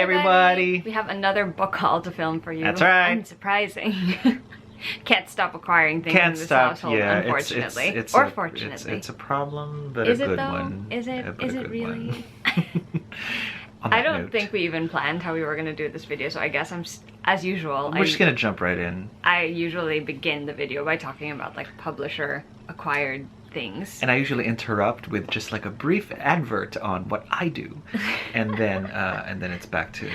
everybody! We have another book haul to film for you. That's right. Unsurprising. Can't stop acquiring things in this household, unfortunately. Or fortunately. It's a problem, but is a it good though? one. Is it? Yeah, Is it really? On I that don't note, think we even planned how we were going to do this video, so I guess as usual. we're just gonna jump right in. I usually begin the video by talking about like publisher acquired things. And I usually interrupt with just like a brief advert on what I do, and then it's back to.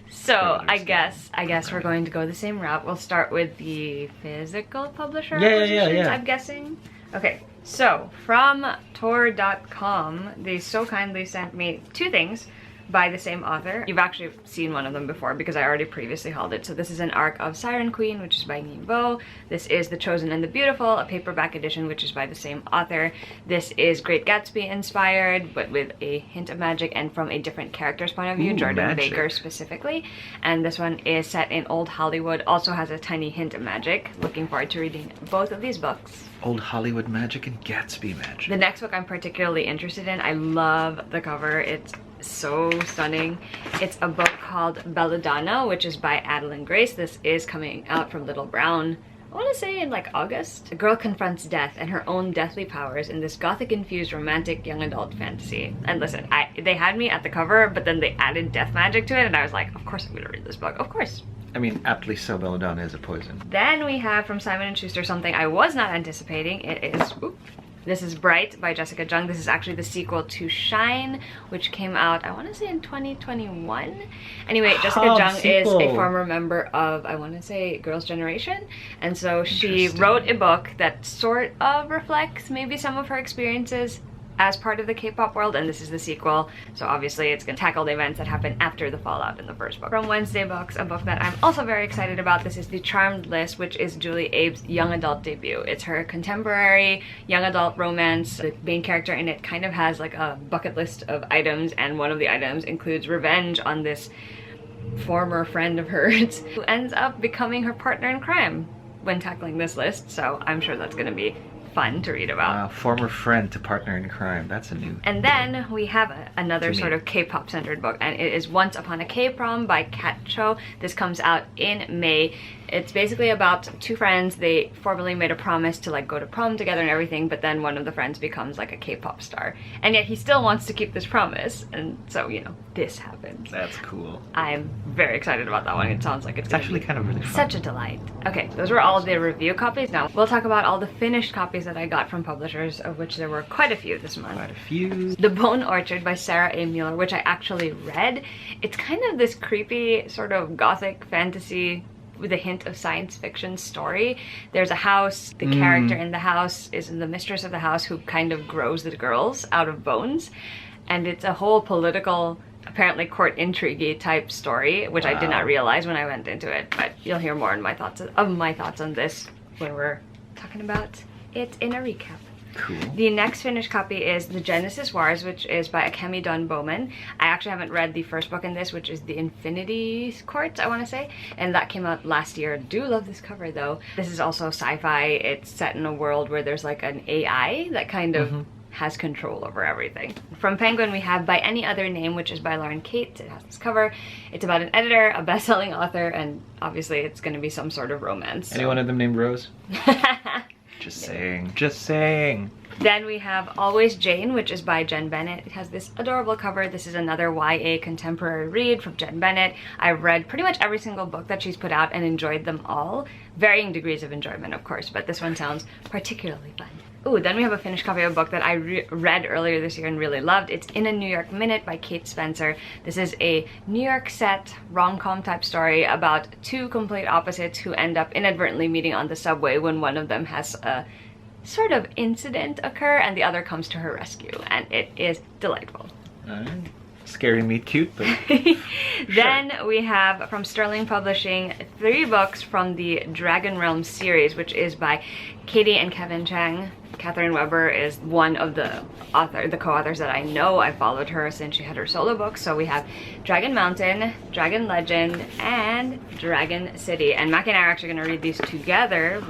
So I guess we're going to go the same route. We'll start with the physical publisher Yeah. I'm guessing. Okay, so from Tor.com, they so kindly sent me two things by the same author. You've actually seen one of them before because I already previously hauled it. So this is an arc of Siren Queen, which is by Nimbo. This is The Chosen and the Beautiful, a paperback edition, which is by the same author. This is Great Gatsby inspired, but with a hint of magic and from a different character's point of view, Jordan magic. Baker specifically. And this one is set in old Hollywood, also has a tiny hint of magic. Looking forward to reading both of these books. Old Hollywood magic and Gatsby magic. The next book I'm particularly interested in. I love the cover. It's so stunning. It's a book called Belladonna, which is by Adeline Grace. This is coming out from Little Brown, I want to say in like August. A girl confronts death and her own deathly powers in this gothic-infused romantic young adult fantasy. And listen, they had me at the cover, but then they added death magic to it, and I was like, of course I'm gonna read this book, of course. I mean, aptly so, Belladonna is a poison. Then we have from Simon & Schuster something I was not anticipating. It is, this is Bright by Jessica Jung. This is actually the sequel to Shine, which came out, I want to say in 2021. Anyway, Jessica Jung is a former member of, I want to say, Girls' Generation. And so she wrote a book that sort of reflects maybe some of her experiences as part of the K-pop world, and this is the sequel, so obviously it's gonna tackle the events that happened after the fallout in the first book. From Wednesday Books, a book that I'm also very excited about. This is The Charmed List, which is Julie Abe's young adult debut. It's her contemporary young adult romance. The main character in it kind of has like a bucket list of items, and one of the items includes revenge on this former friend of hers who ends up becoming her partner in crime when tackling this list, so I'm sure that's gonna be fun to read about. Former friend to partner in crime. That's a new. And then we have another sort of K-pop centered book, and it is Once Upon a K-Prom by Kat Cho. This comes out in May. It's basically about two friends. They formally made a promise to like go to prom together and everything, but then one of the friends becomes like a K-pop star, and yet he still wants to keep this promise, and so you know this happens. That's cool. I'm very excited about that one. It sounds like it's actually kind of really fun. Such a delight. Okay, those were all the review copies. Now we'll talk about all the finished copies that I got from publishers, of which there were quite a few this month. Quite a few. The Bone Orchard by Sarah A. Mueller, which I actually read. It's kind of this creepy sort of gothic fantasy with a hint of science fiction story. There's a house, the character in the house is the mistress of the house who kind of grows the girls out of bones, and it's a whole political, apparently court intrigue type story, which I did not realize when I went into it, but you'll hear more in my thoughts on this when we're talking about it in a recap. Cool. The next finished copy is The Genesis Wars, which is by Akemi Dunn Bowman. I actually haven't read the first book in this, which is The Infinity Courts, I want to say, and that came out last year. Do love this cover though. This is also sci-fi. It's set in a world where there's like an AI that kind of has control over everything. From Penguin we have By Any Other Name, which is by Lauren Kate. It has this cover. It's about an editor, a best-selling author, and obviously it's going to be some sort of romance. Any one of them named Rose? Just saying. Just saying. Then we have Always Jane, which is by Jen Bennett. It has this adorable cover. This is another YA contemporary read from Jen Bennett. I've read pretty much every single book that she's put out and enjoyed them all. Varying degrees of enjoyment, of course, but this one sounds particularly fun. Ooh, then we have a finished copy of a book that I read earlier this year and really loved. It's In a New York Minute by Kate Spencer. This is a New York set rom-com type story about two complete opposites who end up inadvertently meeting on the subway when one of them has a sort of incident occur and the other comes to her rescue, and it is delightful. Scary meet cute, but Then we have from Sterling Publishing 3 books from the Dragon Realm series, which is by Katie and Kevin Chang. Catherine Weber is one of the co-authors that I know. I followed her since she had her solo books. So we have Dragon Mountain, Dragon Legend, and Dragon City. And Mac and I are actually going to read these together.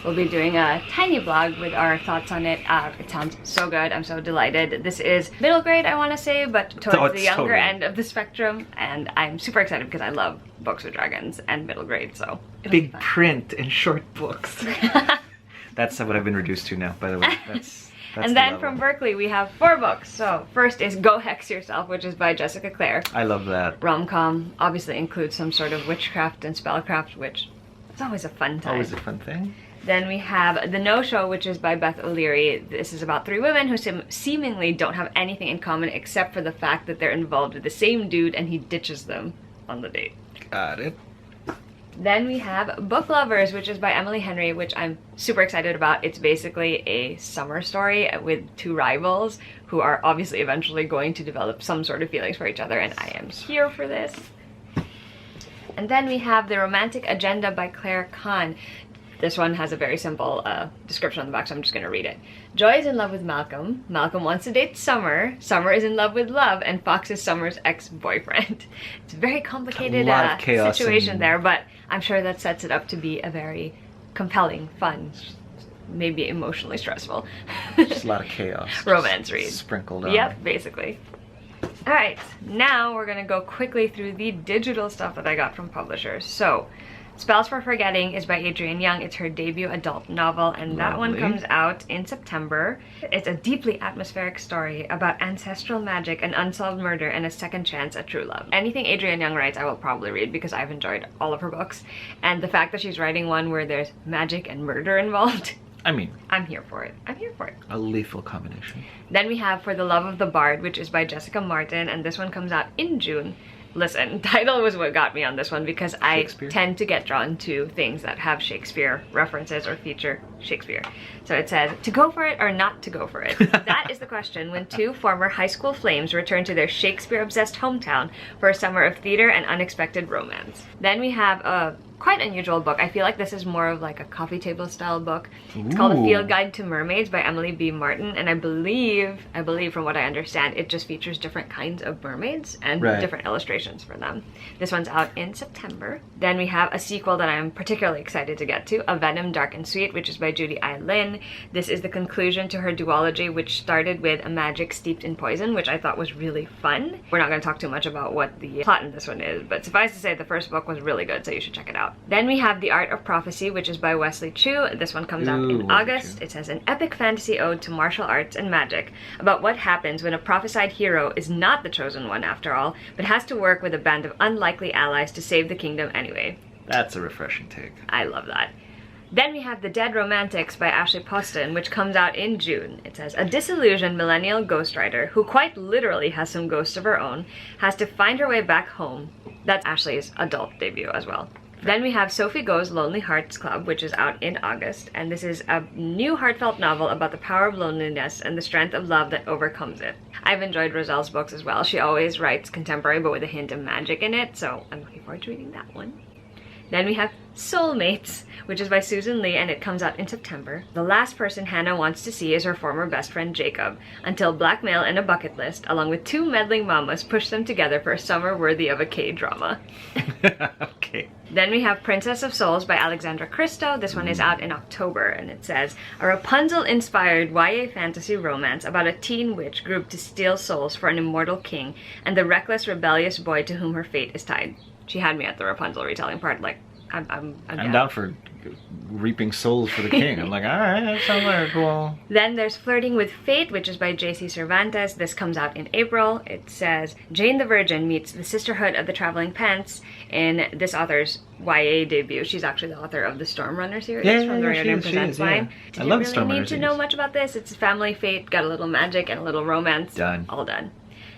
we'll be doing a tiny blog with our thoughts on it. It sounds so good. I'm so delighted. This is middle grade, I want to say, but towards the younger end of the spectrum, and I'm super excited because I love books with dragons and middle grade, so big print and short books. That's what I've been reduced to now, by the way. That's and then from Berkeley we have 4 books. So first is Go Hex Yourself, which is by Jessica Clare. I love that. Rom-com obviously includes some sort of witchcraft and spellcraft, which is always a fun time. Always a fun thing. Then we have The No-Show, which is by Beth O'Leary. This is about 3 women who seemingly don't have anything in common except for the fact that they're involved with the same dude and he ditches them on the date. Got it. Then we have Book Lovers, which is by Emily Henry, which I'm super excited about. It's basically a summer story with 2 rivals who are obviously eventually going to develop some sort of feelings for each other, and I am here for this. And then we have The Romantic Agenda by Claire Kahn. This one has a very simple description on the back, so I'm just going to read it. Joy is in love with Malcolm. Malcolm wants to date Summer. Summer is in love with Love, and Fox is Summer's ex-boyfriend. It's a very complicated situation there, but I'm sure that sets it up to be a very compelling, fun, maybe emotionally stressful. Just a lot of chaos. Romance read. Sprinkled on. Yep, basically. Alright, now we're going to go quickly through the digital stuff that I got from publishers. So, Spells for Forgetting is by Adrienne Young. It's her debut adult novel, and that one comes out in September. It's a deeply atmospheric story about ancestral magic, an unsolved murder, and a second chance at true love. Anything Adrienne Young writes I will probably read because I've enjoyed all of her books, and the fact that she's writing one where there's magic and murder involved, I mean, I'm here for it. I'm here for it. A lethal combination. Then we have For the Love of the Bard, which is by Jessica Martin, and this one comes out in June. Listen, title was what got me on this one because I tend to get drawn to things that have Shakespeare references or feature Shakespeare. So it says, to go for it or not to go for it? That is the question when 2 former high school flames return to their Shakespeare-obsessed hometown for a summer of theater and unexpected romance. Then we have a quite unusual book. I feel like this is more of like a coffee table style book. It's called A Field Guide to Mermaids by Emily B. Martin, and I believe from what I understand, it just features different kinds of mermaids and different illustrations for them. This one's out in September. Then we have a sequel that I'm particularly excited to get to, A Venom Dark and Sweet, which is by Judy I. Lin. This is the conclusion to her duology, which started with A Magic Steeped in Poison, which I thought was really fun. We're not going to talk too much about what the plot in this one is, but suffice to say the first book was really good, so you should check it out. Then we have The Art of Prophecy, which is by Wesley Chu. This one comes out in August. It says, an epic fantasy ode to martial arts and magic about what happens when a prophesied hero is not the chosen one after all, but has to work with a band of unlikely allies to save the kingdom anyway. That's a refreshing take. I love that. Then we have The Dead Romantics by Ashley Poston, which comes out in June. It says, a disillusioned millennial ghostwriter who quite literally has some ghosts of her own has to find her way back home. That's Ashley's adult debut as well. Then we have Sophie Go's Lonely Hearts Club, which is out in August, and this is a new heartfelt novel about the power of loneliness and the strength of love that overcomes it. I've enjoyed Roselle's books as well. She always writes contemporary but with a hint of magic in it, so I'm looking forward to reading that one. Then we have Soulmates, which is by Susan Lee, and it comes out in September. The last person Hannah wants to see is her former best friend Jacob, until blackmail and a bucket list, along with 2 meddling mamas, push them together for a summer worthy of a K-drama. Okay. Then we have Princess of Souls by Alexandra Christo. This one is out in October, and it says, a Rapunzel-inspired YA fantasy romance about a teen witch grouped to steal souls for an immortal king and the reckless, rebellious boy to whom her fate is tied. She had me at the Rapunzel retelling part, like, I'm down for reaping souls for the king. I'm like, alright, that sounds like cool. Then there's Flirting with Fate, which is by J.C. Cervantes. This comes out in April. It says, Jane the Virgin meets the Sisterhood of the Traveling Pants in this author's YA debut. She's actually the author of the Stormrunner series from the Riordan Presents line. I love Did you really need to know much about this? It's family fate, got a little magic and a little romance. Done. All done.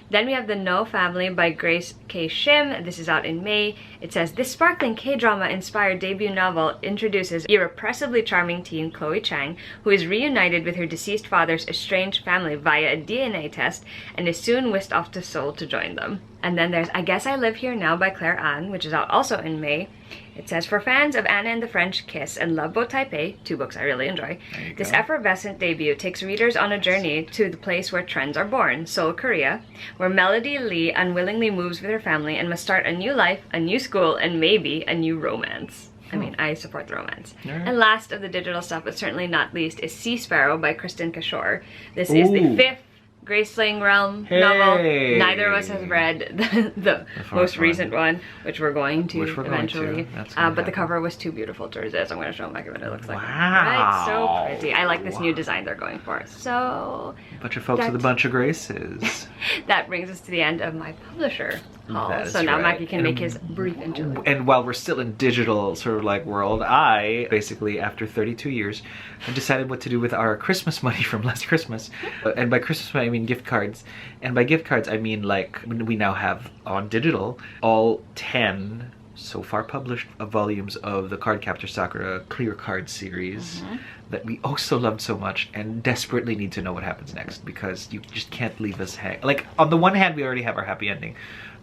Then we have The No Family by Grace K. Shim. This is out in May. It says, this sparkling K-drama inspired debut novel introduces irrepressibly charming teen Chloe Chang, who is reunited with her deceased father's estranged family via a DNA test and is soon whisked off to Seoul to join them. And then there's I Guess I Live Here Now by Claire Anne, which is out also in May. It says, for fans of Anna and the French Kiss and Love Boat Taipei, 2 books I really enjoy, this effervescent debut takes readers on a journey to the place where trends are born, Seoul, Korea, where Melody Lee unwillingly moves with her family and must start a new life, a new school, and maybe a new romance. I mean, I support the romance. Alright. And last of the digital stuff, but certainly not least, is Sea Sparrow by Kristen Kishore. This is the 5th Graceling Realm novel. Neither of us has read the most recent one, which we're going to eventually. But the cover was too beautiful to resist. I'm going to show Maggie what it looks like. Right? So pretty. I like this new design they're going for. So a bunch of folks with a bunch of graces. That brings us to the end of my publisher haul. So now Mackie can make his brief intro. And while we're still in digital sort of like world, I basically, after 32 years, I decided what to do with our Christmas money from last Christmas. And by Christmas money, I mean gift cards. And by gift cards, I mean like we now have on digital all 10 so far published volumes of the Cardcaptor Sakura Clear Card series that we also loved so much and desperately need to know what happens next, because you just can't leave us hang. Like, on the one hand, we already have our happy ending,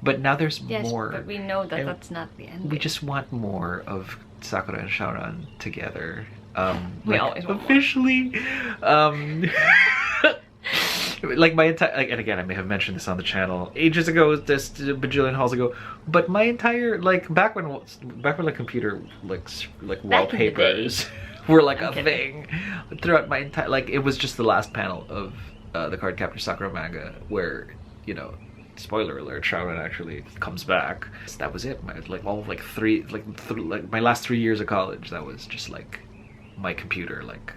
but now there's more. But we know that that's not the end. We just want more of Sakura and Shaoran together. We like, always want officially. Like my entire, like, and again, I may have mentioned this on the channel ages ago, this bajillion hauls ago, but my entire, like, back when like computer like wallpapers were like a thing, throughout my entire, like, it was just the last panel of the Cardcaptor Sakura manga where, you know, spoiler alert, Shaoran actually comes back. So that was it. My, like, all like my last 3 years of college, that was just like my computer, like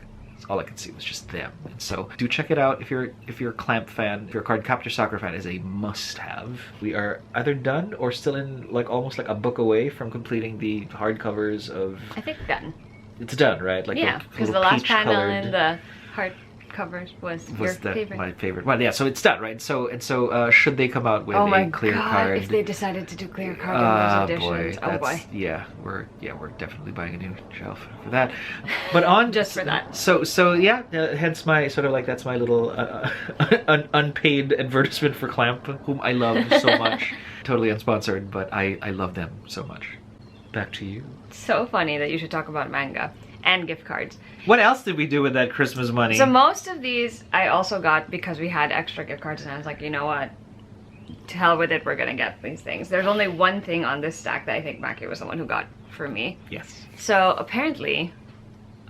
all I could see was just them. And so do check it out if you're a Clamp fan. If you're a Cardcaptor Sakura fan, is a must-have. We are either done or still in like almost like a book away from completing the hardcovers of. I think done. It's done, right? Like, yeah, because the last panel in the hardcovers was your favorite. My favorite one. Yeah, so it's done, right? So should they come out with a clear card? If they decided to do clear card in those editions, boy. Yeah, we're definitely buying a new shelf for that. But on just for that. So yeah, hence my sort of like, that's my little unpaid advertisement for Clamp, whom I love so much. Totally unsponsored, but I love them so much. Back to you. So funny that you should talk about manga and gift cards. What else did we do with that Christmas money? So most of these I also got because we had extra gift cards, and I was like, you know what? To hell with it, we're gonna get these things. There's only one thing on this stack that I think Mackie was the one who got for me. Yes. So apparently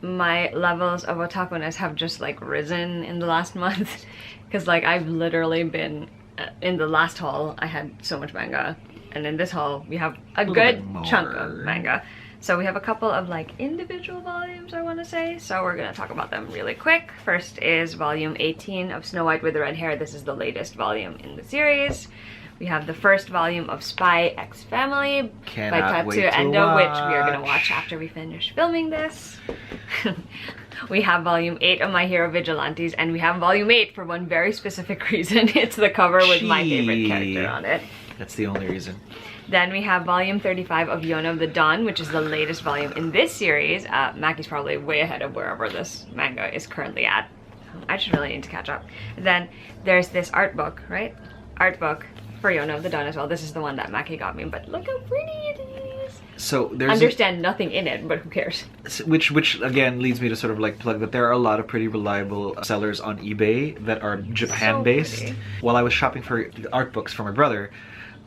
my levels of otaku-ness have just like risen in the last month, because like I've literally been in the last haul I had so much manga, and in this haul we have a good chunk of manga. So we have a couple of like individual volumes, I want to say, so we're gonna talk about them really quick. First is volume 18 of Snow White with the Red Hair. This is the latest volume in the series. We have the first volume of Spy X Family by Tatsuya Endo, which we are gonna watch after we finish filming this. We have volume 8 of My Hero Vigilantes, and we have volume 8 for one very specific reason. It's the cover with my favorite character on it. That's the only reason. Then we have volume 35 of Yona of the Dawn, which is the latest volume in this series. Mackie's probably way ahead of wherever this manga is currently at. I just really need to catch up. Then there's this art book, right? Art book for Yona of the Dawn as well. This is the one that Mackie got me, but look how pretty it is. So there's understand nothing in it, but who cares? Which again leads me to sort of like plug that there are a lot of pretty reliable sellers on eBay that are Japan-based. So while I was shopping for art books for my brother,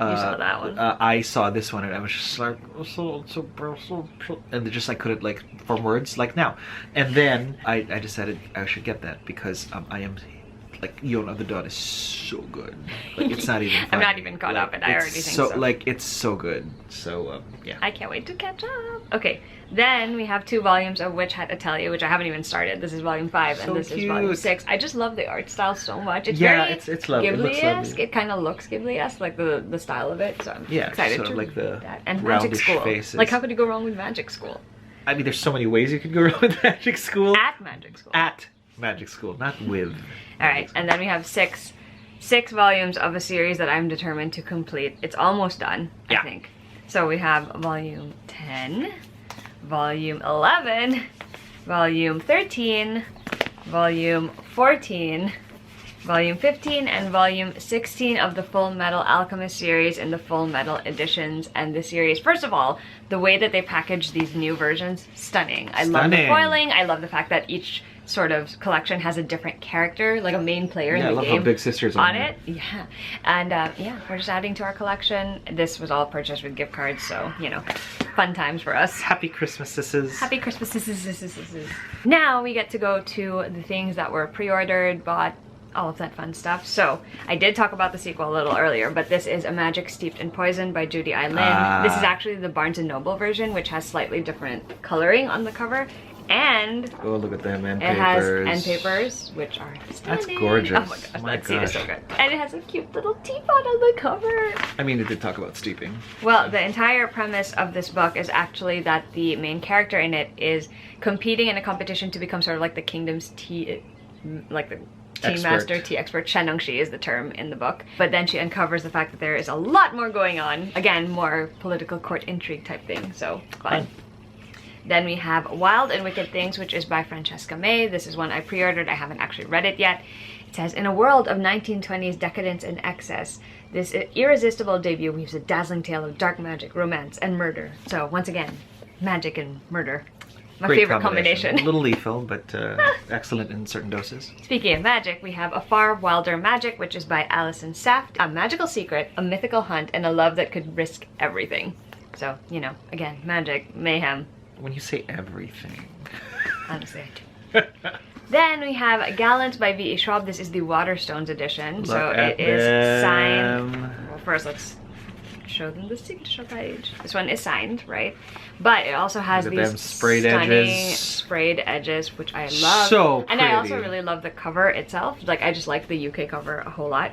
you saw that one. I saw this one and I was just like, and just I couldn't like form words like now. And then I decided I should get that because I am like, Yona of the Dawn is so good. Like, it's not even fun. I'm not even caught up, and I already think so. Like, it's so good. So yeah. I can't wait to catch up. Okay, then we have 2 volumes of Witch Hat Atelier, which I haven't even started. This is volume 5, and this is volume 6. I just love the art style so much. It's very it's lovely. Ghibli-esque. It kind of looks Ghibli-esque, like the style of it. So I'm excited sort to of like read the that. And Magic School. Faces. Like, how could you go wrong with Magic School? I mean, there's so many ways you could go wrong with Magic School. At Magic School. At Magic School, not with. Alright, and then we have six volumes of a series that I'm determined to complete. It's almost done, I think. So we have volume 10, volume 11, volume 13, volume 14, volume 15, and volume 16 of the Full Metal Alchemist series in the Full Metal editions. And the series, first of all, the way that they package these new versions, stunning. I love the foiling. I love the fact that each sort of collection has a different character, like a main player in the I love game. how Big Sister's on it. Yeah, and yeah, we're just adding to our collection. This was all purchased with gift cards, so you know, fun times for us. Happy Christmas, sisters. Happy Christmas, sisters. Now we get to go to the things that were pre-ordered, bought, all of that fun stuff. So I did talk about the sequel a little earlier, but this is A Magic Steeped in Poison by Judy I. Lin. This is actually the Barnes & Noble version, which has slightly different coloring on the cover. And oh, look at them end it papers. Has end papers, which are stunning. That's gorgeous. Oh my gosh, that scene is so good. And it has a cute little teapot on the cover. I mean, it did talk about steeping. Well, the entire premise of this book is actually that the main character in it is competing in a competition to become sort of like the kingdom's tea, like the tea master, tea expert. Shanongshi is the term in the book. But then she uncovers the fact that there is a lot more going on. Again, more political court intrigue type thing. So fun. Then we have Wild and Wicked Things, which is by Francesca May. This is one I pre-ordered. I haven't actually read it yet. It says, in a world of 1920s decadence and excess, this irresistible debut weaves a dazzling tale of dark magic, romance, and murder. So once again, magic and murder. My Great favorite combination. A little lethal, but excellent in certain doses. Speaking of magic, we have A Far Wilder Magic, which is by Alison Saft. A magical secret, a mythical hunt, and a love that could risk everything. So, you know, again, magic, mayhem. When you say everything. Honestly, I do. Then we have Gallant by V.E. Schwab. This is the Waterstones edition. Look so at it is them. signed. Well, first let's show them the signature page. This one is signed, right? But it also has these sprayed stunning sprayed edges, which I love. So pretty. And I also really love the cover itself. Like, I just like the UK cover a whole lot.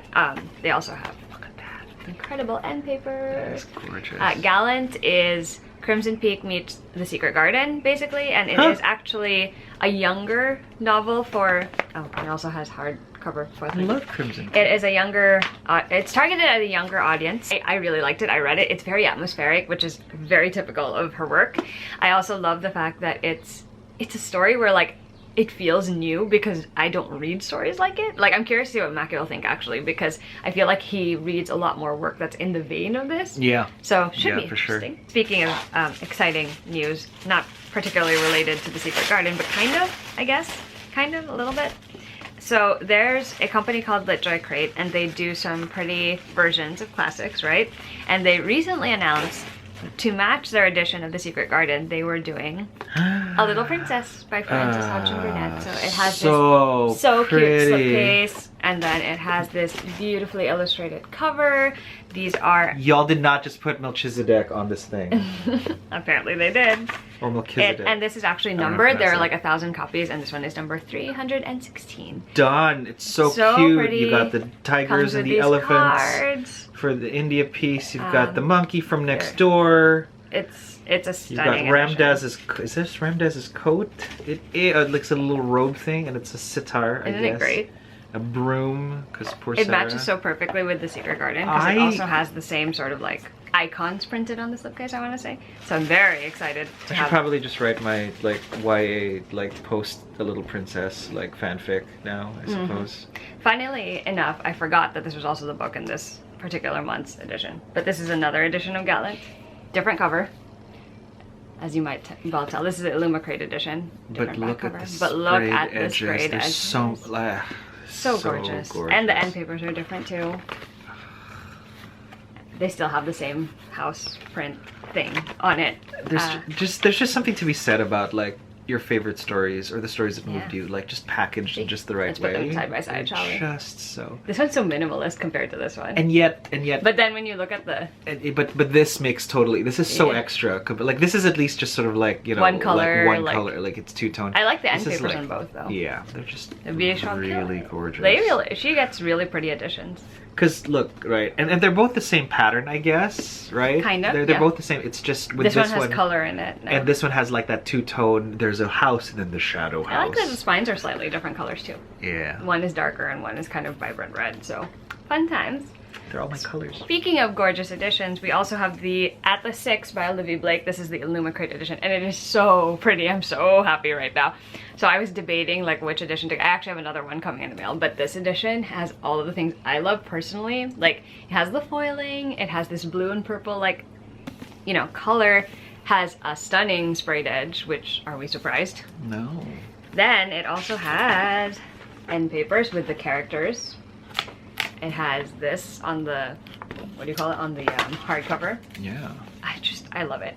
They also have, look at that, incredible end paper. That's gorgeous. Gallant is Crimson Peak meets The Secret Garden, basically, and it is actually a younger novel for, oh, it also has hardcover for I love Crimson Peak. It is a younger, it's targeted at a younger audience. I really liked it, I read it. It's very atmospheric, which is very typical of her work. I also love the fact that it's a story where, like, it feels new because I don't read stories like it. Like, I'm curious to see what Mackie will think, actually, because I feel like he reads a lot more work that's in the vein of this. Yeah. So, should be for sure. interesting. Speaking of exciting news, not particularly related to The Secret Garden, but kind of, I guess. Kind of, a little bit. So, there's a company called LitJoy Crate, and they do some pretty versions of classics, right? And they recently announced, to match their edition of The Secret Garden, they were doing A Little Princess by Frances Hodgson Burnett. So it has this so cute slipcase, and then it has this beautifully illustrated cover. These are... Y'all did not just put Melchizedek on this thing. Apparently they did. Or Melchizedek. And this is actually numbered. There are like 1,000 copies, and this one is number 316. Done. It's so cute. Pretty. You got the tigers and the elephants. Cards. For the India piece, you've got the monkey from next door. It's a stunning. You've got Ramdaz's. Is this Ramdaz's coat? It looks a little robe thing, and it's a sitar. Isn't it great? A broom, because poor It Sarah. matches so perfectly with The Secret Garden because it also has the same sort of like icons printed on the slipcase, I want to say. So I'm very excited to I should probably just write my like YA like post a little princess like fanfic now, I suppose. Funnily enough, I forgot that this was also the book in this particular month's edition. But this is another edition of Gallant. Different cover, as you might well tell. This is the Illumicrate edition. But look at the sprayed edges. So gorgeous. And the end papers are different too. They still have the same house print thing on it. There's just something to be said about like your favorite stories or the stories that moved you, like just packaged in just the right way. Let's put them side by side, shall we? Just so. This one's so minimalist compared to this one. And yet. But then when you look at the. But this makes totally. This is so extra. Like this is at least just sort of like, you know, one color, like one color, like it's two-tone. I like the end papers on both though. Yeah, they're just really gorgeous. She gets really pretty editions. Cause look, right, and they're both the same pattern, I guess, right? Kind of. They're both the same. It's just with this one has color in it. And this one has like that two-tone. There's a house and then the shadow house. I like that the spines are slightly different colors too. Yeah. One is darker and one is kind of vibrant red. So fun times. They're all my colors. Speaking of gorgeous editions, we also have the Atlas 6 by Olivia Blake. This is the Illumicrate edition, and it is so pretty. I'm so happy right now. So I was debating like which edition to. I actually have another one coming in the mail, but this edition has all of the things I love personally. Like it has the foiling, it has this blue and purple like, you know, color, has a stunning sprayed edge. Which, are we surprised? No. Then it also has end papers with the characters. It has this on the, what do you call it, on the hardcover. Yeah. I love it.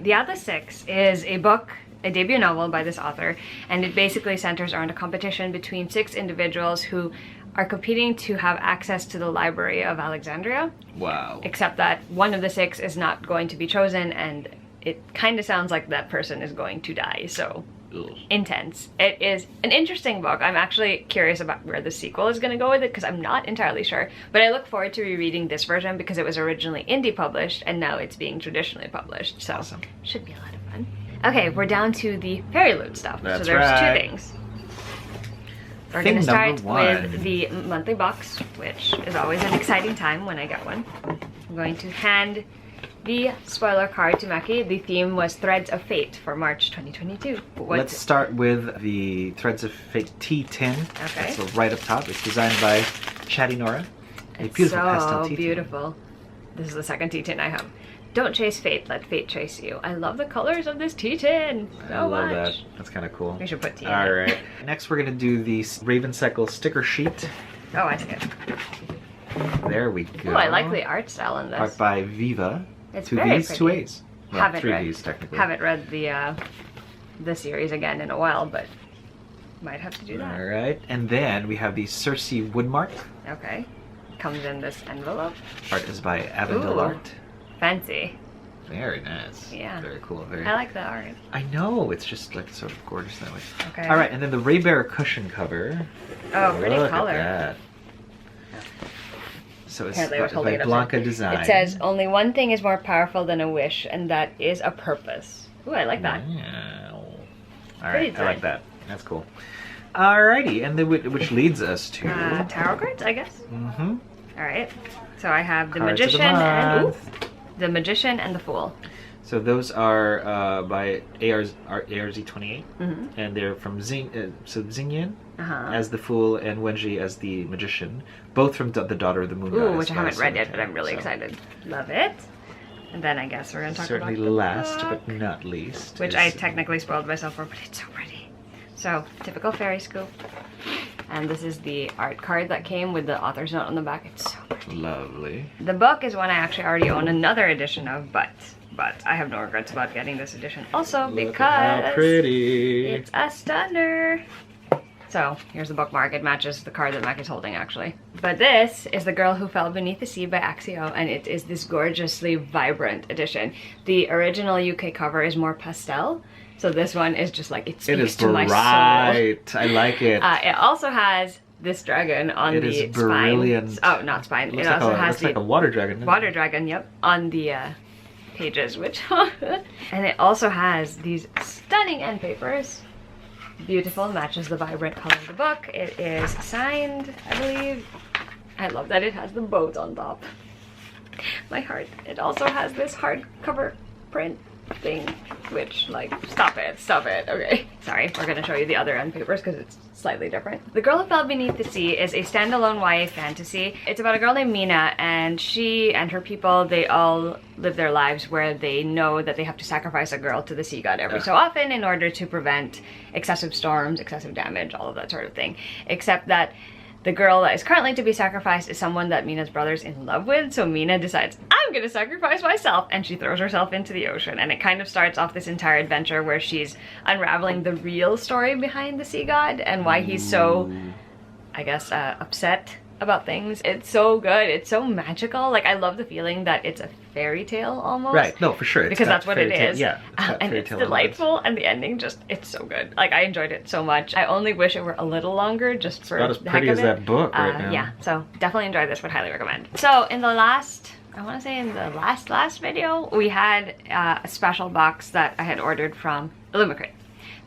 The Atlas 6 is a book, a debut novel by this author, and it basically centers around a competition between 6 individuals who are competing to have access to the Library of Alexandria. Wow. Except that one of the 6 is not going to be chosen, and it kind of sounds like that person is going to die, so Ugh. intense. It is an interesting book. I'm actually curious about where the sequel is going to go with it because I'm not entirely sure, but I look forward to rereading this version because it was originally indie published and now it's being traditionally published, so awesome. Should be a lot of fun. Okay, we're down to the Fairy Loot stuff. That's so there's right. 2 things. We're Thing going to start number 1. with the monthly box, which is always an exciting time when I get one. I'm going to hand the spoiler card to Maki. The theme was Threads of Fate for March 2022. Let's start with the Threads of Fate T10. Okay. So right up top, it's designed by Chatty Nora. A beautiful pastel so T10. beautiful. This is the second T10 I have. Don't chase fate, let fate chase you. I love the colors of this T10 so I love much. that. That's kind of cool. We should put T in All it. right. Next, we're gonna do the Ravencycle sticker sheet. Oh, I see it. There we go. Oh, I like the art style in this. Art by Viva. It's 2 very V's, pretty. 2 A's. Well, Haven't 3 read. V's technically. Haven't read the series again in a while, but might have to do that. All right, and then we have the Circe Woodmark. Okay. Comes in this envelope. Art is by Avondale Ooh. Art. Fancy. Very nice. Yeah. Very cool. Very. I like the art. I know. It's just like sort of gorgeous that way. Okay. All right, and then the Ray Bear cushion cover. Oh, pretty Look color. at that. So it's Apparently I was holding by it upside- Blanca Design. It says, only one thing is more powerful than a wish, and that is a purpose. Ooh, I like that. Yeah. All Pretty right, I like design. that. That's cool. Alrighty, and then which leads us to. Tarot cards, I guess. Mm-hmm. All right. So I have the Cards of the Magician and month. the Magician and the Fool. So those are by ARZ28, Mm-hmm. and they're from Xingyan Uh-huh. as the Fool and Wenji as the Magician, both from the Daughter of the Moon Ooh, Goddess which I by haven't read yet, Summertime. but I'm really So, excited. Love it. And then I guess we're gonna talk Certainly about the last book, but not least. which is- I technically spoiled myself for, but it's so pretty. So typical fairy scoop. And this is the art card that came with the author's note on the back. It's so pretty. Lovely. The book is one I actually already own another edition of, but I have no regrets about getting this edition also Look because at how pretty. it's a stunner. So here's the bookmark. It matches the card that Mac is holding actually. But this is The Girl Who Fell Beneath the Sea by Axio, and it is this gorgeously vibrant edition. The original UK cover is more pastel, so this one is just like, it speaks It is to my soul. bright. I like it. It also has this dragon on It the is brilliant. spine. Oh, not spine. It looks like also a, has looks the like a water dragon. doesn't water it? dragon, yep, on the pages, which and it also has these stunning end papers. Beautiful, matches the vibrant color of the book. It is signed, I believe. I love that it has the boat on top. My heart. It also has this hardcover print thing, which, like, stop it, okay. Sorry, we're gonna show you the other end papers because it's slightly different. The Girl Who Fell Beneath the Sea is a standalone YA fantasy. It's about a girl named Mina, and she and her people, they all live their lives where they know that they have to sacrifice a girl to the sea god every so often in order to prevent excessive storms, excessive damage, all of that sort of thing. Except that the girl that is currently to be sacrificed is someone that Mina's brother's in love with, so Mina decides, I'm gonna sacrifice myself, and she throws herself into the ocean. And it kind of starts off this entire adventure where she's unraveling the real story behind the sea god and why he's so, I guess, upset about things. It's so good. It's so magical. Like, I love the feeling that it's a fairy tale almost. Right, no, for sure. It's Because got that's what fairy it tale- is. Yeah, it's got and fairy it's tale elements. delightful, and the ending just, it's so good. Like, I enjoyed it so much. I only wish it were a little longer just for About as the heck pretty of as it. that book right now. Yeah, so definitely enjoyed this, would highly recommend. So in the last, I want to say in the last video, we had a special box that I had ordered from Illumicrate.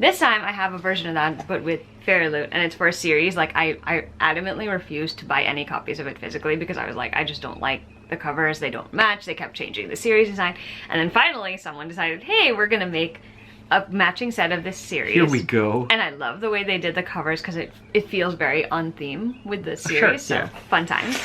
This time I have a version of that, but with Fairy Loot, and it's for a series. Like, I adamantly refused to buy any copies of it physically because I was like, I just don't like the covers, they don't match, they kept changing the series design. And then finally someone decided, hey, we're gonna make a matching set of this series. Here we go. And I love the way they did the covers because it feels very on theme with the Sure, series, so yeah. fun times.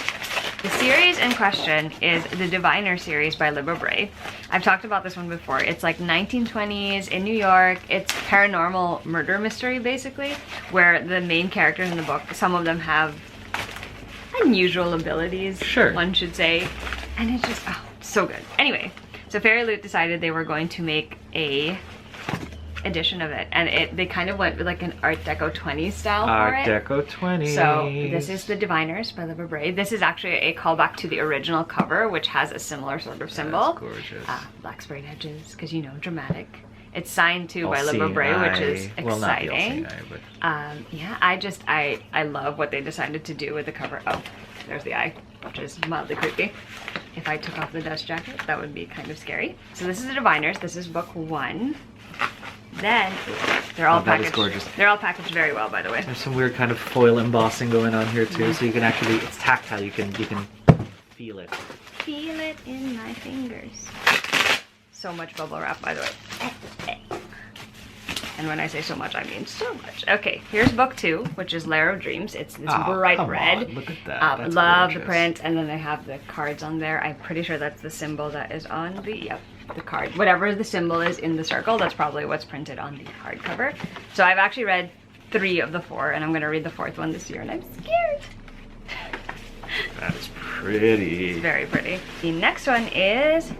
The series in question is the Diviner series by Libba Bray. I've talked about this one before. It's like 1920s in New York. It's paranormal murder mystery, basically, where the main characters in the book, some of them have unusual abilities, sure, one should say. And it's just, oh, so good. Anyway, so Fairy Loot decided they were going to make a edition of it, and they kind of went with like an Art Deco 20s style for it. Art Deco 20s. So this is the Diviners by Libba Bray. This is actually a callback to the original cover, which has a similar sort of symbol. That's gorgeous. Black sprayed edges, because you know, dramatic. It's signed too by All-seeing Libba Bray, which is eye. Well, not the exciting. all-seeing eye, but... Yeah, I love what they decided to do with the cover. Oh, there's the eye, which is mildly creepy. If I took off the dust jacket, that would be kind of scary. So this is the Diviners. This is book 1. Then they're all packaged. Gorgeous. They're all packaged very well, by the way. There's some weird kind of foil embossing going on here too, so you can actually, it's tactile. You can feel it. Feel it in my fingers. So much bubble wrap, by the way. And when I say so much, I mean so much. Okay, here's book 2, which is Lair of Dreams. It's this bright red. On, look at that. Love gorgeous. The print, and then they have the cards on there. I'm pretty sure that's the symbol that is on the card. Whatever the symbol is in the circle, that's probably what's printed on the hardcover. So I've actually read 3 of the 4, and I'm going to read the 4th one this year, and I'm scared. That is pretty. It's very pretty. The next one is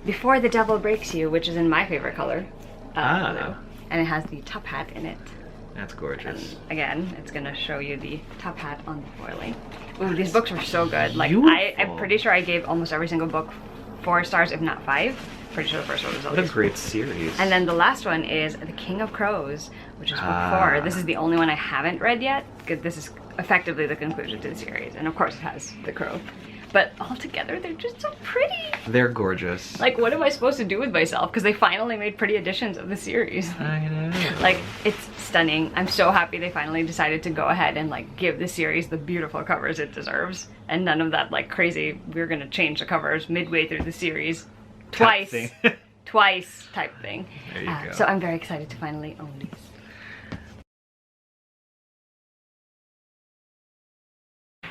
Before the Devil Breaks You, which is in my favorite color. Blue. And it has the top hat in it. That's gorgeous. And again, it's gonna show you the top hat on the foiling. Ooh, these books were so good. Like, I'm pretty sure I gave almost every single book 4 stars, if not 5. Pretty sure the first one was at least. What a great series. And then the last one is The King of Crows, which is book 4. This is the only one I haven't read yet, because this is effectively the conclusion to the series. And of course it has the crow. But all together, they're just so pretty. They're gorgeous. Like, what am I supposed to do with myself? Because they finally made pretty editions of the series. I know. Like, it's stunning. I'm so happy they finally decided to go ahead and like give the series the beautiful covers it deserves. And none of that like crazy, we're gonna change the covers midway through the series. Twice type thing. There you go. So I'm very excited to finally own these.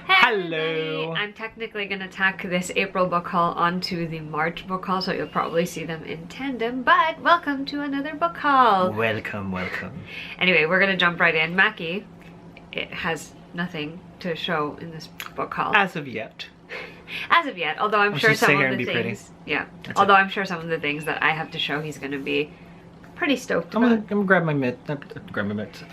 Hello! I'm technically going to tack this April book haul onto the March book haul, so you'll probably see them in tandem, but welcome to another book haul! Welcome, welcome. Anyway, we're going to jump right in. Mackie, it has nothing to show in this book haul. As of yet. As of yet, although I'm sure just some sit here of and the be things... pretty. Yeah, That's although it. I'm sure some of the things that I have to show he's going to be pretty stoked I'm about. gonna grab my mitt. Grab my mitts.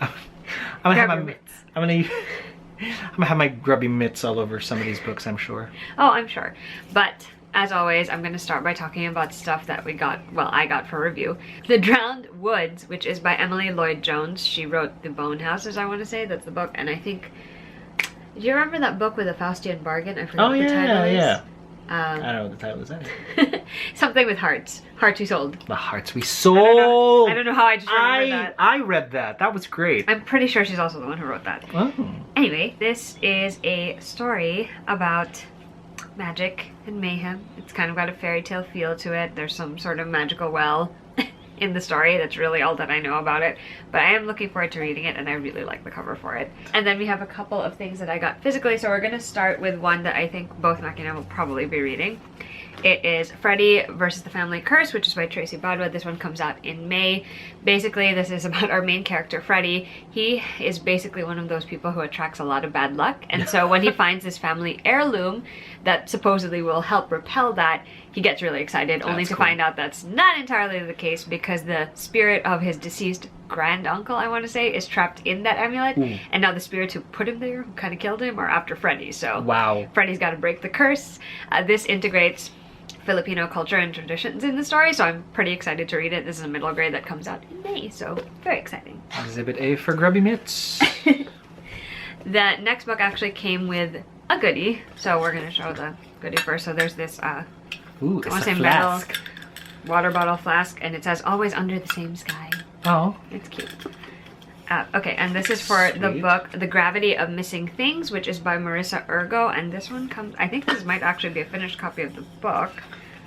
Grab your mitts. I'm gonna have my grubby mitts all over some of these books, I'm sure. Oh, I'm sure. But as always, I'm going to start by talking about stuff that I got for review. The Drowned Woods, which is by Emily Lloyd Jones. She wrote The Bone Houses, I want to say. That's the book. And I think, do you remember that book with the Faustian bargain? I forgot what the title is. Yeah. I don't know what the title is. Something with hearts. Hearts We Sold. The Hearts We Sold. I don't know how I just remember that. I read that. That was great. I'm pretty sure she's also the one who wrote that. Oh. Anyway, this is a story about magic and mayhem. It's kind of got a fairy tale feel to it. There's some sort of magical well in the story. That's really all that I know about it. But I am looking forward to reading it, and I really like the cover for it. And then we have a couple of things that I got physically. So we're going to start with one that I think both Mackie and I will probably be reading. It is Freddy versus the Family Curse, which is by Tracy Bodwood. This one comes out in May. Basically, this is about our main character, Freddy. He is basically one of those people who attracts a lot of bad luck. And so when he finds this family heirloom that supposedly will help repel that, he gets really excited, only to find out that's not entirely the case, because the spirit of his deceased granduncle, I want to say, is trapped in that amulet. And now the spirits who put him there, who kind of killed him, are after Freddy. So wow. Freddy's got to break the curse. This integrates Filipino culture and traditions in the story, so I'm pretty excited to read it. This is a middle grade that comes out in May, so very exciting. Exhibit A for grubby mitts. The next book actually came with a goodie, so we're going to show the goodie first. So there's this Ooh, I want it's to a say flask. metal water bottle flask, and it says always under the same sky. Oh. It's cute. Okay, and this is for the book The Gravity of Missing Things, which is by Marissa Ergo, and this one comes, I think this might actually be a finished copy of the book.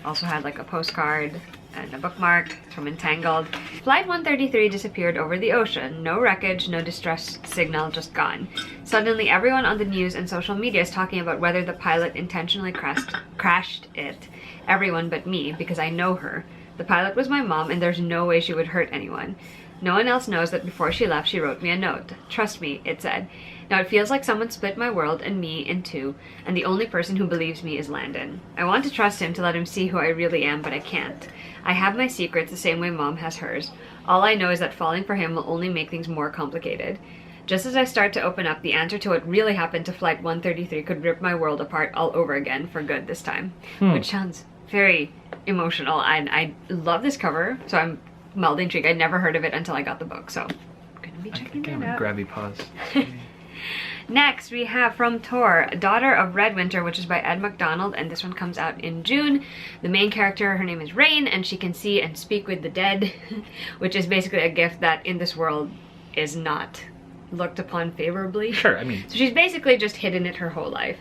Also had like a postcard and a bookmark from Entangled. Flight 133 disappeared over the ocean. No wreckage, no distress signal, just gone. Suddenly everyone on the news and social media is talking about whether the pilot intentionally crashed it. Everyone but me, because I know her. The pilot was my mom, and there's no way she would hurt anyone. No one else knows that before she left, she wrote me a note. Trust me, it said. Now it feels like someone split my world and me in two, and the only person who believes me is Landon. I want to trust him to let him see who I really am, but I can't. I have my secrets the same way Mom has hers. All I know is that falling for him will only make things more complicated. Just as I start to open up, the answer to what really happened to Flight 133 could rip my world apart all over again for good this time. Which sounds very emotional, and I love this cover, so I'm mildly intrigued. I'd never heard of it until I got the book, so I'm gonna be checking that out. Grabby paws. Next, we have from Tor, Daughter of Red Winter, which is by Ed McDonald, and this one comes out in June. The main character, her name is Rain, and she can see and speak with the dead, which is basically a gift that in this world is not looked upon favorably. Sure, I mean... So she's basically just hidden it her whole life.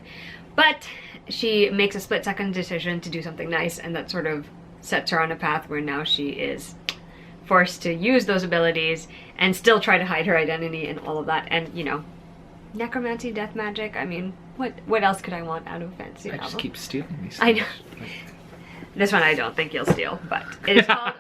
But she makes a split-second decision to do something nice, and that sort of sets her on a path where now she is forced to use those abilities and still try to hide her identity and all of that. And, you know, necromancy, death magic, I mean, what else could I want out of a fantasy novel? I just keep stealing these things. I know. This one I don't think you'll steal, but it is called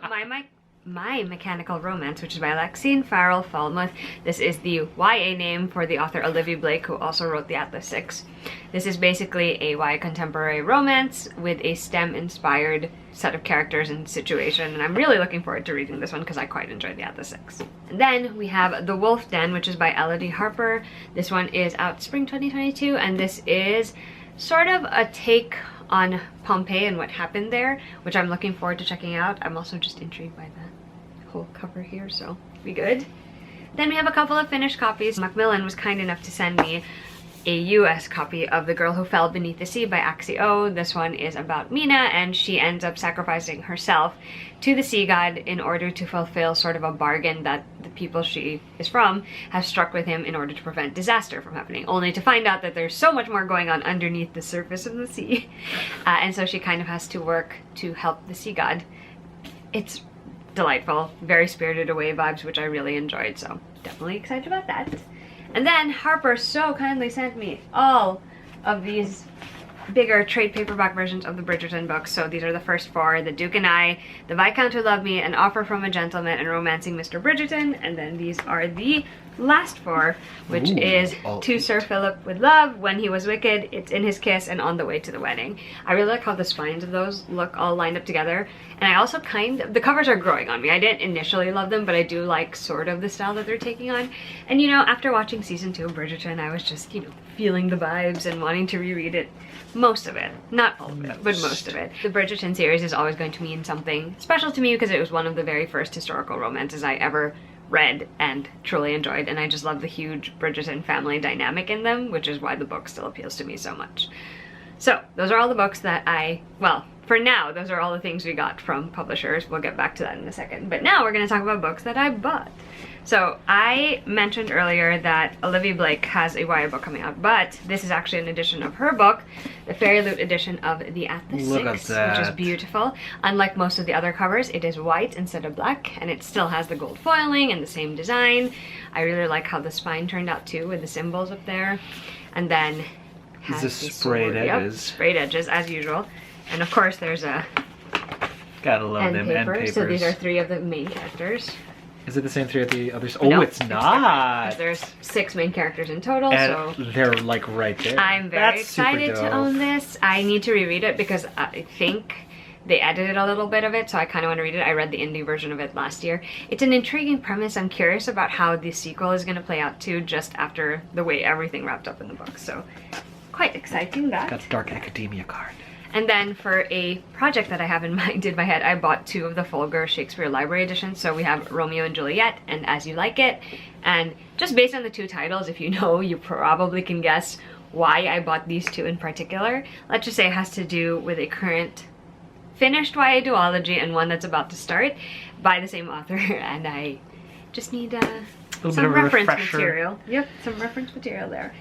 My Mechanical Romance, which is by Lexine Farrell Falmouth. This is the YA name for the author Olivia Blake, who also wrote the Atlas Six. This is basically a YA contemporary romance with a STEM-inspired set of characters and situation, and I'm really looking forward to reading this one because I quite enjoyed the Atlas Six. And then we have The Wolf Den, which is by Elodie Harper. This one is out spring 2022, and this is sort of a take on Pompeii and what happened there, which I'm looking forward to checking out. I'm also just intrigued by the whole cover here, so be good. Then we have a couple of finished copies. Macmillan was kind enough to send me a US copy of The Girl Who Fell Beneath the Sea by Axio. This one is about Mina, and she ends up sacrificing herself to the sea god in order to fulfill sort of a bargain that the people she is from have struck with him in order to prevent disaster from happening, only to find out that there's so much more going on underneath the surface of the sea. And so she kind of has to work to help the sea god. It's delightful, very Spirited Away vibes, which I really enjoyed, so definitely excited about that. And then Harper so kindly sent me all of these bigger trade paperback versions of the Bridgerton books. So these are the first four: The Duke and I, The Viscount Who Loved Me, An Offer from a Gentleman, and Romancing Mr. Bridgerton. And then these are the last four, which is To Sir Philip with Love, When He Was Wicked, It's in His Kiss, and On the Way to the Wedding. I really like how the spines of those look all lined up together. And I also the covers are growing on me. I didn't initially love them, but I do like sort of the style that they're taking on. And you know, after watching season 2 of Bridgerton, I was just, you know, feeling the vibes and wanting to reread it. Most of it. Not all of it, but most of it. The Bridgerton series is always going to mean something special to me because it was one of the very first historical romances I ever read and truly enjoyed, and I just love the huge Bridgerton family dynamic in them, which is why the book still appeals to me so much. So those are all the books that well, for now, those are all the things we got from publishers. We'll get back to that in a second. But now we're going to talk about books that I bought. So I mentioned earlier that Olivia Blake has a YA book coming out, but this is actually an edition of her book, the Fairy Loot edition of the Atlas Six, which is beautiful. Unlike most of the other covers, it is white instead of black, and it still has the gold foiling and the same design. I really like how the spine turned out too, with the symbols up there. And then has the sprayed edges. Yep, sprayed edges as usual. And of course there's a gotta love them end papers. So these are 3 of the main characters. Is it the same 3 at the others? Oh, no, it's not. There's 6 main characters in total, and so they're like right there. I'm very excited to own this. I need to reread it because I think they edited a little bit of it, so I kind of want to read it. I read the indie version of it last year. It's an intriguing premise. I'm curious about how the sequel is going to play out too, just after the way everything wrapped up in the book. So quite exciting that. Got the Dark Academia card. And then for a project that I have in mind in my head, I bought 2 of the Folger Shakespeare Library editions. So we have Romeo and Juliet and As You Like It. And just based on the 2 titles, if you know, you probably can guess why I bought these 2 in particular. Let's just say it has to do with a current finished YA duology and one that's about to start by the same author. And I just need little some bit of a reference refresher. material. Yep, some reference material there.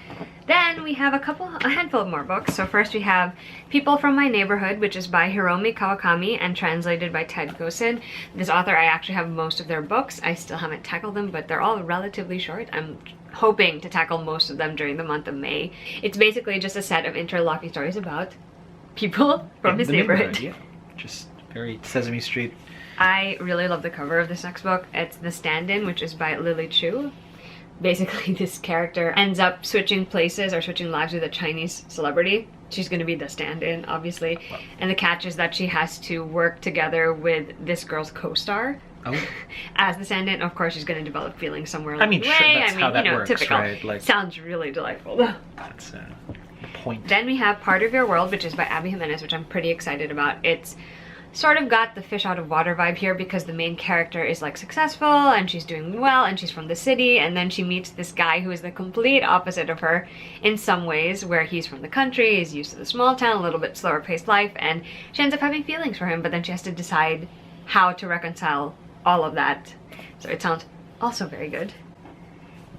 Then we have a handful of more books. So first we have People from My Neighborhood, which is by Hiromi Kawakami and translated by Ted Gosin. This author, I actually have most of their books. I still haven't tackled them, but they're all relatively short. I'm hoping to tackle most of them during the month of May. It's basically just a set of interlocking stories about people from his neighborhood. Yeah, just very Sesame Street. I really love the cover of this next book. It's The Stand-In, which is by Lily Chu. Basically, this character ends up switching places or switching lives with a Chinese celebrity. She's going to be the stand-in, obviously. Wow. And the catch is that she has to work together with this girl's co-star. Oh. As the stand-in. Of course, she's going to develop feelings somewhere along I mean, the sure, way. that's how that works, typical. right? Like, sounds really delightful, though. That's the point. Then we have Part of Your World, which is by Abby Jimenez, which I'm pretty excited about. It's sort of got the fish out of water vibe here because the main character is like successful and she's doing well and she's from the city, and then she meets this guy who is the complete opposite of her in some ways, where he's from the country, he's used to the small town, a little bit slower paced life, and she ends up having feelings for him, but then she has to decide how to reconcile all of that. So it sounds also very good.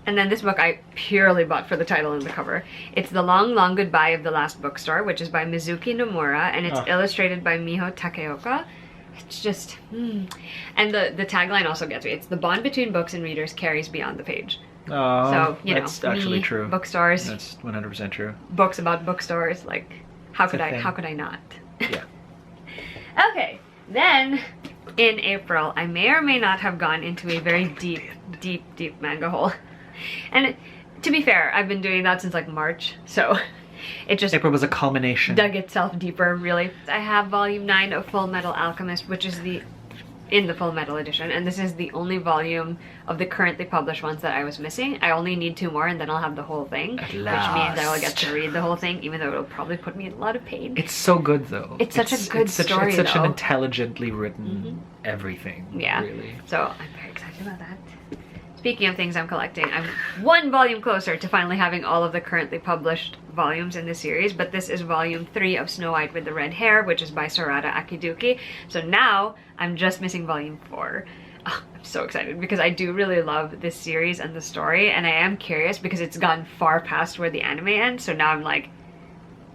And then this book I purely bought for the title and the cover. It's The Long, Long Goodbye of the Last Bookstore, which is by Mizuki Nomura, and it's illustrated by Miho Takeoka. It's just, And the tagline also gets me. It's the bond between books and readers carries beyond the page. Oh, So, that's actually true. Bookstores, That's 100% true. books about bookstores, like, how could a thing. I not? Yeah. Okay, then in April, I may or may not have gone into a very deep manga hole. And to be fair, I've been doing that since like March, so it just April was a culmination. dug itself deeper, really. I have volume 9 of Full Metal Alchemist, which is in the Full Metal edition, and this is the only volume of the currently published ones that I was missing. I only need 2 more and then I'll have the whole thing, which means I will get to read the whole thing, even though it'll probably put me in a lot of pain. It's so good though. It's such a good story, It's such an though. intelligently written everything. Yeah. Really. So I'm very excited about that. Speaking of things I'm collecting, I'm 1 volume closer to finally having all of the currently published volumes in this series, but this is volume 3 of Snow White with the Red Hair, which is by Sarada Akiduki. So now I'm just missing volume 4. Oh, I'm so excited because I do really love this series and the story, and I am curious because it's gone far past where the anime ends, so now I'm like,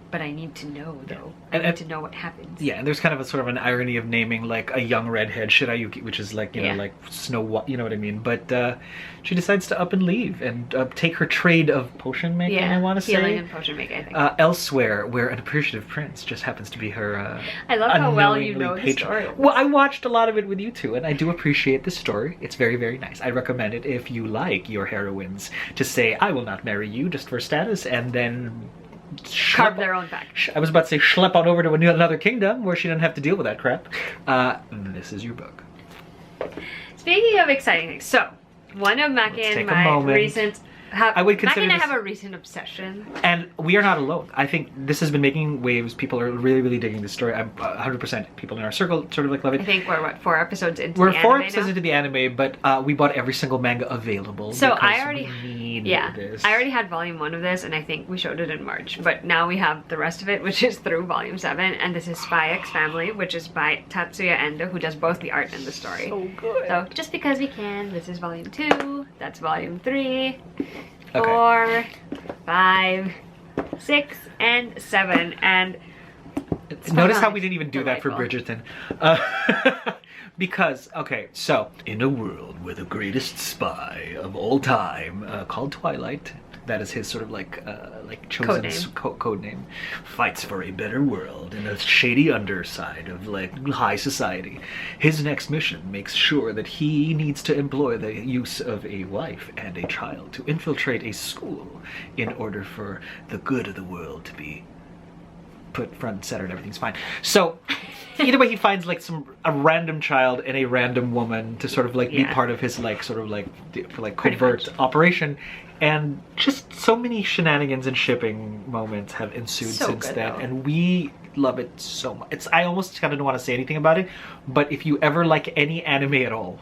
but I need to know though. I need to know what happens. Yeah, and there's kind of a sort of an irony of naming like a young redhead Shirayuki, which is like, you know, like Snow White, you know what I mean? But she decides to up and leave and take her trade of potion making, I want to say. Healing and potion making, I think. Elsewhere, where an appreciative prince just happens to be her I love how well you know the patron. story. Well, I watched a lot of it with you too, and I do appreciate the story. It's very, very nice. I recommend it if you like your heroines to say, I will not marry you just for status, and then carve their own back. I was about to say schlep on over to another kingdom where she doesn't have to deal with that crap. This is your book. Speaking of exciting things, so one of Mackie and my recent I would consider Mackie and I this, have a recent obsession. and we are not alone. I think this has been making waves. People are really, really digging this story. I'm 100% people in our circle sort of like love it. I think we're what, 4 episodes into We're the 4 anime episodes now? into the anime, but we bought every single manga available. So because I already, we need this. I already had volume 1 of this, and I think we showed it in March. But now we have the rest of it, which is through volume 7, and this is Spy X Family, which is by Tatsuya Endo, who does both the art and the story. So good. So just because we can, this is volume 2, that's volume 3, Okay. 4, 5, 6, and 7, and notice how we didn't even do that for delightful. Bridgerton. Because, okay, so, in a world where the greatest spy of all time, called Twilight, that is his sort of like chosen code name, fights for a better world in a shady underside of like high society. His next mission makes sure that he needs to employ the use of a wife and a child to infiltrate a school in order for the good of the world to be put front and center and everything's fine. So either way, he finds like a random child and a random woman to sort of like be part of his like sort of like covert operation, and just so many shenanigans and shipping moments have ensued since then, and we love it so much. I almost kind of don't want to say anything about it, but if you ever like any anime at all,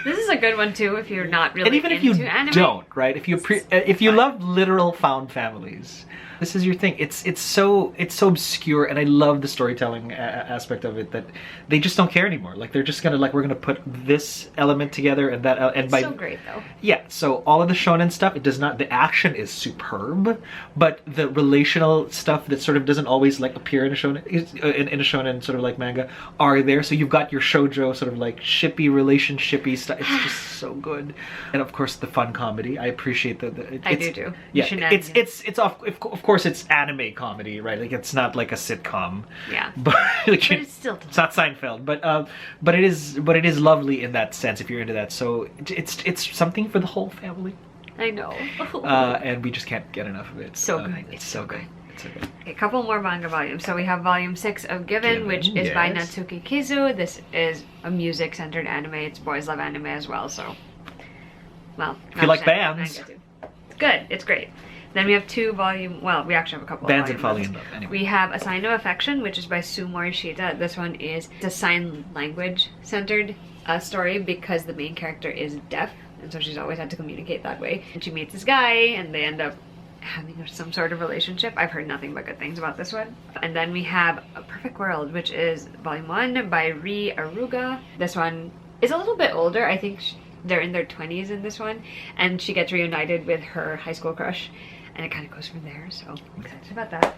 this is a good one too if you're not really and even into if you anime. don't, right? If you love literal found families, this is your thing. It's so obscure, and I love the storytelling aspect of it, that they just don't care anymore. Like, they're just gonna, like, we're gonna put this element together and that, and It's so great though. Yeah, so all of the shonen stuff, it does not, the action is superb, but the relational stuff that sort of doesn't always like appear in a shonen, in a shonen sort of like manga, are there. So you've got your shoujo sort of like shippy, relationshipy stuff. It's just so good. And of course the fun comedy. I appreciate I do too. Yeah, it's of course it's anime comedy, right? Like, it's not like a sitcom. Yeah. But, like, but it's still it's not Seinfeld, but it is lovely in that sense if you're into that. So it's something for the whole family. I know. And we just can't get enough of it. So good. It's so good. It's so good. Okay, a couple more manga volumes. So we have volume 6 of Given, which is by Natsuki Kizu. This is a music-centered anime. It's boys love anime as well, so... Well, if you like bands. It's good. It's great. Then we have we actually have a couple bands of and falling in love. Anyway. We have A Sign of Affection, which is by Sumori Shita. This one is a sign language centered story because the main character is deaf, and so she's always had to communicate that way. And she meets this guy, and they end up having some sort of relationship. I've heard nothing but good things about this one. And then we have A Perfect World, which is volume 1 by Ri Aruga. This one is a little bit older. I think they're in their 20s in this one, and she gets reunited with her high school crush, and it kind of goes from there, so I'm excited about that.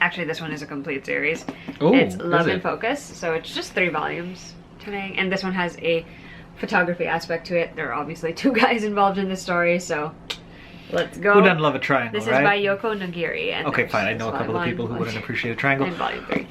Actually, this one is a complete series. Oh, it's Love and Focus, so it's just 3 volumes today, and this one has a photography aspect to it. There are obviously 2 guys involved in the story, so let's go. Who doesn't love a triangle, This right? is by Yoko Nagiri. And okay, fine. I know a couple of people who wouldn't appreciate a triangle. And volume 3.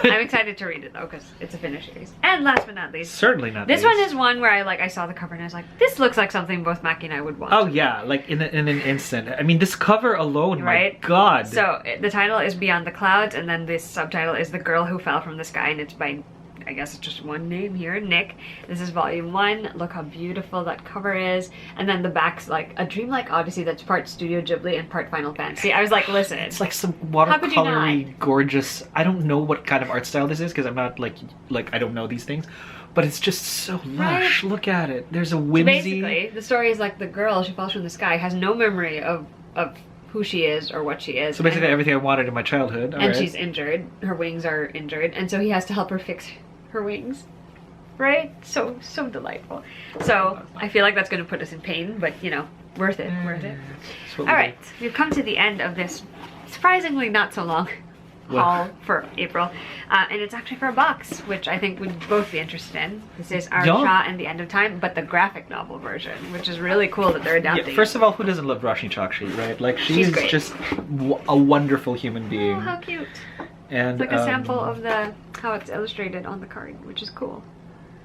I'm excited to read it though, because it's a finished series. And last but not least, certainly not this least. one is one where I saw the cover and I was like, this looks like something both Mackie and I would want. Oh yeah, like in an instant. I mean, this cover alone, right? My God. So the title is Beyond the Clouds, and then the subtitle is The Girl Who Fell from the Sky, and it's by, I guess it's just one name here, Nick. This is volume 1. Look how beautiful that cover is. And then the back's like a dreamlike odyssey that's part Studio Ghibli and part Final Fantasy. I was like, listen. It's like some watercolory, gorgeous. I don't know what kind of art style this is because I'm not like I don't know these things. But it's just so lush. Right? Look at it. There's a whimsy. So basically, the story is like the girl, she falls from the sky, has no memory of who she is or what she is. So basically everything I wanted in my childhood. And she's injured. Her wings are injured. And so he has to help her fix her wings, right? So delightful. So I feel like that's going to put us in pain, but you know, worth it. All right, we've come to the end of this surprisingly not so long haul for April, and it's actually for a box, which I think we'd both be interested in. This is Arasha and the End of Time, but the graphic novel version, which is really cool that they're adapting. Yeah, first of all, who doesn't love Roshni Chokshi, right? Like, she's just a wonderful human being. Oh, how cute. And it's like a sample of how it's illustrated on the card, which is cool.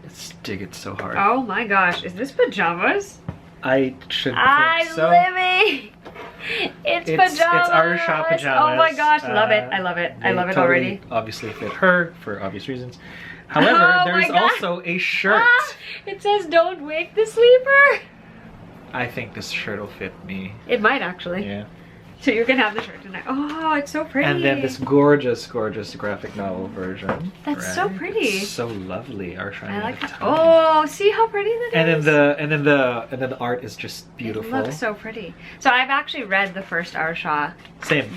Let's dig it so hard. Oh my gosh, is this pajamas? I should think so. Living! It's pajamas! It's Arasha pajamas. Oh my gosh, love it. I love it. I love it totally already. Obviously fit her for obvious reasons. However, there's also a shirt. It says don't wake the sleeper. I think this shirt will fit me. It might actually. Yeah. So you can have the shirt tonight. Oh, it's so pretty. And then this gorgeous, gorgeous graphic novel version. That's so pretty. It's so lovely. I like that. Oh, see how pretty that is. And then the art is just beautiful. It looks so pretty. So I've actually read the first Arasha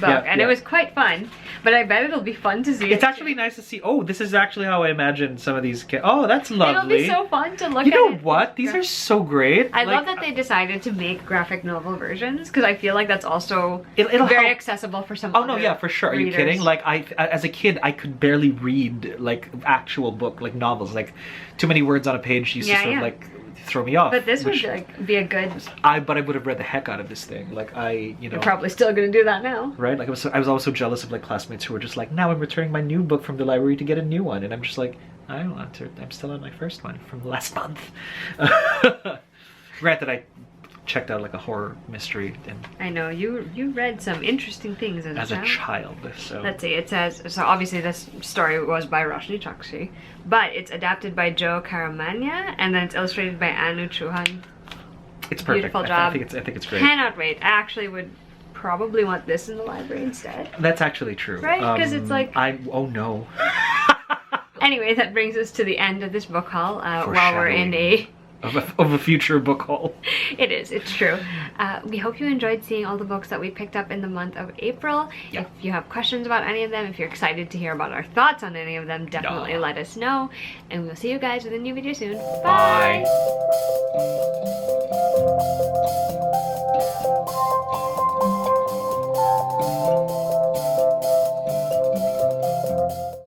book, and it was quite fun. But I bet it'll be fun to see. It's actually nice to see. Oh, this is actually how I imagine some of these. Oh, that's lovely. It'll be so fun to look at. You know what? These are so great. I love that they decided to make graphic novel versions because I feel like that's also it'll very help. accessible for some. Oh no, yeah, for sure. Are you kidding? Like as a kid, I could barely read like actual book like novels. Like too many words on a page used to sort of like throw me off. But this would like be a good. But I would have read the heck out of this thing. Like You're probably still gonna do that now, right? Like I was always so jealous of like classmates who were just like, now I'm returning my new book from the library to get a new one, and I'm just like, I don't want to. I'm still on my first one from last month. Granted, I checked out like a horror mystery, and I know you read some interesting things as a child. So let's see. It says so. Obviously, this story was by Roshni Chokshi, but it's adapted by Joe Caramagna, and then it's illustrated by Anu Chauhan. It's perfect. Beautiful job. I think it's great. Cannot wait. I actually would probably want this in the library instead. That's actually true, right? Because it's like oh no. Anyway, that brings us to the end of this book haul. While we're in a of a future book haul. It is, it's true. We hope you enjoyed seeing all the books that we picked up in the month of April. Yeah. If you have questions about any of them, if you're excited to hear about our thoughts on any of them, definitely let us know. And we'll see you guys with a new video soon. Bye! Bye.